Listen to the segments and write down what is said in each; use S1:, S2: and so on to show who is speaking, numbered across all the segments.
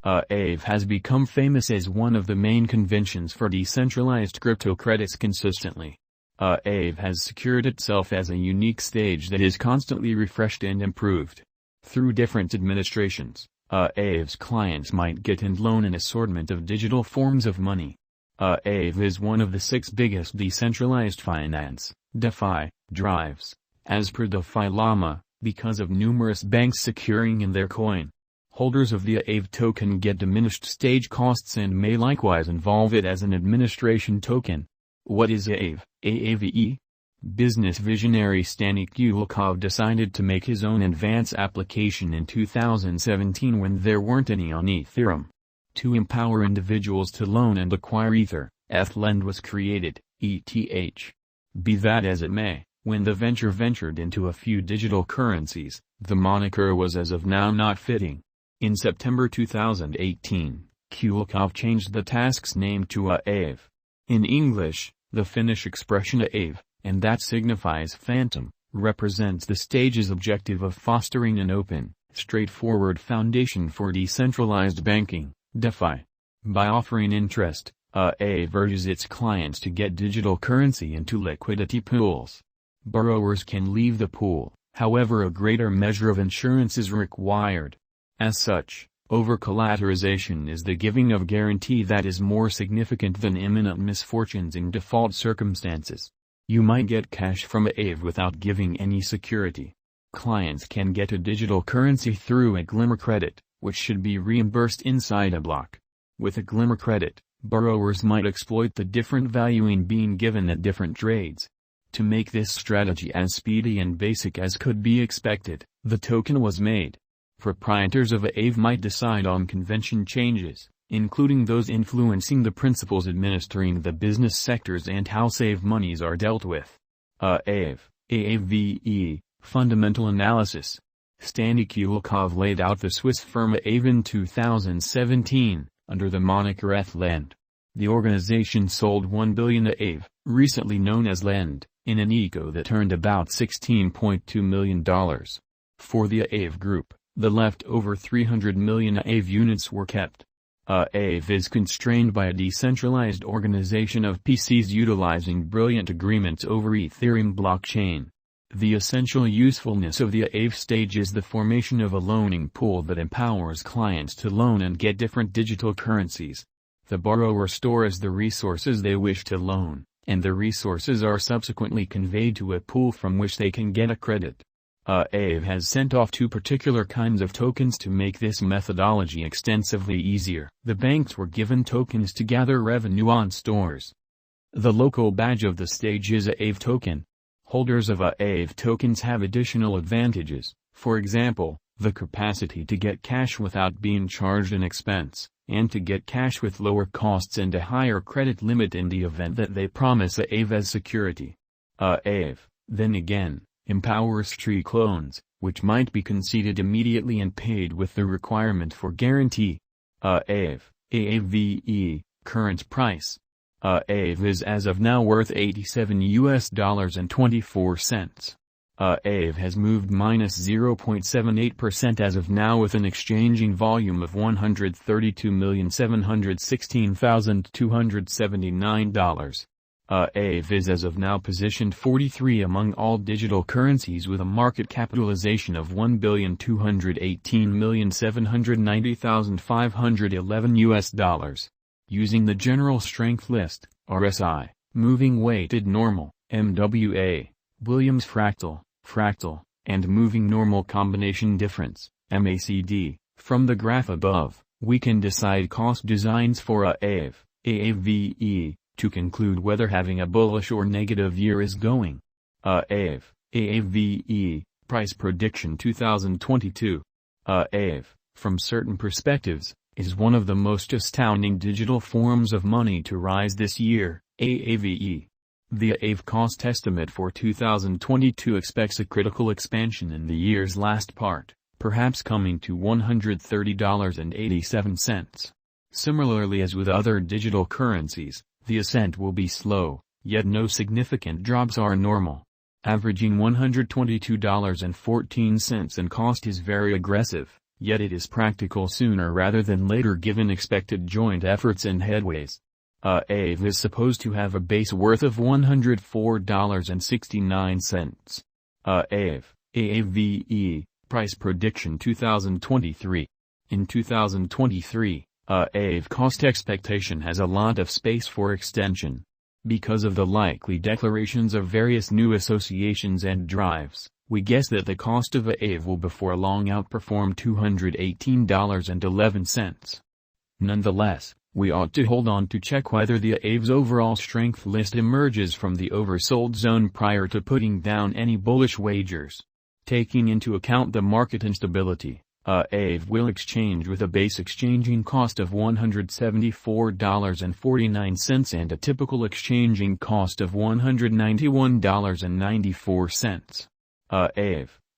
S1: AAVE has become famous as one of the main conventions for decentralized crypto credits consistently. AAVE has secured itself as a unique stage that is constantly refreshed and improved. Through different administrations, AAVE's clients might get and loan an assortment of digital forms of money. AAVE is one of the 6 biggest decentralized finance, DeFi, drives, as per DeFi Llama, because of numerous banks securing in their coin. Holders of the AAVE token get diminished stage costs and may likewise involve it as an administration token. What is AAVE? AAVE? Business visionary SKYROCKET decided to make his own advance application in 2017 when there weren't any on Ethereum. To empower individuals to loan and acquire Ether, ETHLend was created, ETH. Be that as it may, when the venture ventured into a few digital currencies, the moniker was as of now not fitting. In September 2018, SKYROCKET changed the task's name to AAVE. In English, the Finnish expression AAVE, and that signifies phantom, represents the stage's objective of fostering an open, straightforward foundation for decentralized banking, DeFi. By offering interest, AAVE urges its clients to get digital currency into liquidity pools. Borrowers can leave the pool, however a greater measure of insurance is required. As such, over-collateralization is the giving of guarantee that is more significant than imminent misfortunes in default circumstances. You might get cash from AAVE without giving any security. Clients can get a digital currency through a Glimmer credit, which should be reimbursed inside a block. With a Glimmer credit, borrowers might exploit the different valuing being given at different trades. To make this strategy as speedy and basic as could be expected, the token was made. Proprietors of AAVE might decide on convention changes, including those influencing the principles administering the business sectors and how save monies are dealt with. AAVE, AAVE, Fundamental Analysis. SKYROCKET laid out the Swiss firm AAVE in 2017, under the moniker ETHLend. The organization sold 1 billion AAVE, recently known as Lend, in an eco that earned about $16.2 million. For the AAVE group, the leftover 300 million AAVE units were kept. AAVE is constrained by a decentralized organization of PCs utilizing brilliant agreements over Ethereum blockchain. The essential usefulness of the AAVE stage is the formation of a loaning pool that empowers clients to loan and get different digital currencies. The borrower stores the resources they wish to loan, and the resources are subsequently conveyed to a pool from which they can get a credit. AAVE has sent off 2 particular kinds of tokens to make this methodology extensively easier. The banks were given tokens to gather revenue on stores. The local badge of the stage is a AAVE token. Holders of AAVE tokens have additional advantages, for example, the capacity to get cash without being charged an expense, and to get cash with lower costs and a higher credit limit in the event that they promise AAVE as security. AAVE, then again, empowers tree clones, which might be conceded immediately and paid with the requirement for guarantee. AAVE, AAVE, current price. AAVE is as of now worth $87.24. AAVE has moved -0.78% as of now with an exchanging volume of $132,716,279. AAVE is as of now positioned 43 among all digital currencies with a market capitalization of $1,218,790,511 Using the General Strength List, RSI, Moving Weighted Normal, MWA, Williams Fractal, and Moving Normal Combination Difference, MACD, from the graph above, we can decide cost designs for AAVE, AAVE, to conclude whether having a bullish or negative year is going. AAVE, AAVE, Price Prediction 2022. AAVE, from certain perspectives, is one of the most astounding digital forms of money to rise this year, AAVE. The AAVE cost estimate for 2022 expects a critical expansion in the year's last part, perhaps coming to $130.87. Similarly as with other digital currencies, the ascent will be slow, yet no significant drops are normal. Averaging $122.14 in cost is very aggressive, Yet it is practical sooner rather than later given expected joint efforts and headways. AAVE is supposed to have a base worth of $104.69. AAVE, Price Prediction 2023. In 2023, AAVE cost expectation has a lot of space for extension. Because of the likely declarations of various new associations and drives, we guess that the cost of AAVE will before long outperform $218.11. Nonetheless, we ought to hold on to check whether the AAVE's overall strength list emerges from the oversold zone prior to putting down any bullish wagers. Taking into account the market instability, AAVE will exchange with a base exchanging cost of $174.49 and a typical exchanging cost of $191.94.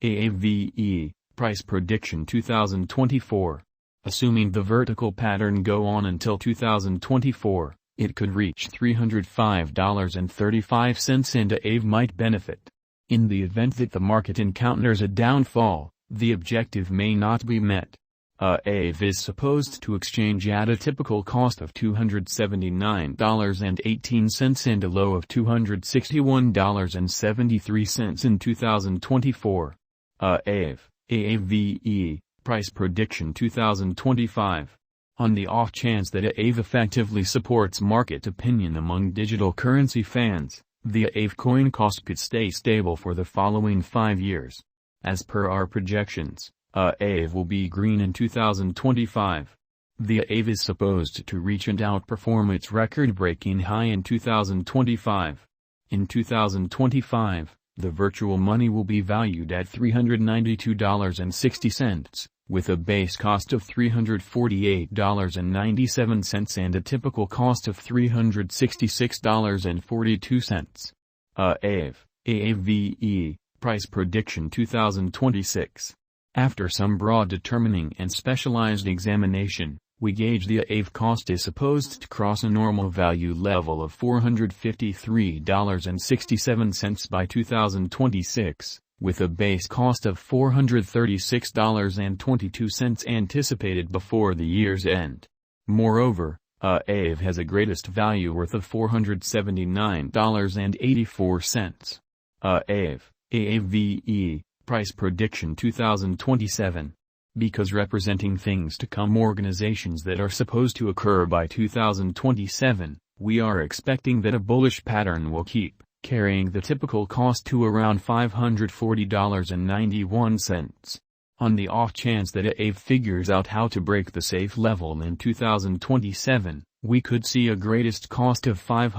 S1: AAVE, Price Prediction 2024. Assuming the vertical pattern go on until 2024, it could reach $305.35 and AAVE might benefit. In the event that the market encounters a downfall, the objective may not be met. AAVE is supposed to exchange at a typical cost of $279.18 and a low of $261.73 in 2024. AAVE, Price Prediction 2025. On the off chance that AAVE effectively supports market opinion among digital currency fans, the AAVE coin cost could stay stable for the following 5 years. As per our projections, AAVE will be green in 2025. The AAVE is supposed to reach and outperform its record-breaking high in 2025. In 2025, the virtual money will be valued at $392.60, with a base cost of $348.97 and a typical cost of $366.42. AAVE, Price Prediction 2026. After some broad determining and specialized examination, we gauge the AAVE cost is supposed to cross a normal value level of $453.67 by 2026, with a base cost of $436.22 anticipated before the year's end. Moreover, AAVE has a greatest value worth of $479.84. AAVE, Price Prediction 2027. Because representing things to come organizations that are supposed to occur by 2027, we are expecting that a bullish pattern will keep carrying the typical cost to around $540.91. On the off chance that AAVE figures out how to break the safe level in 2027, we could see a greatest cost of $500.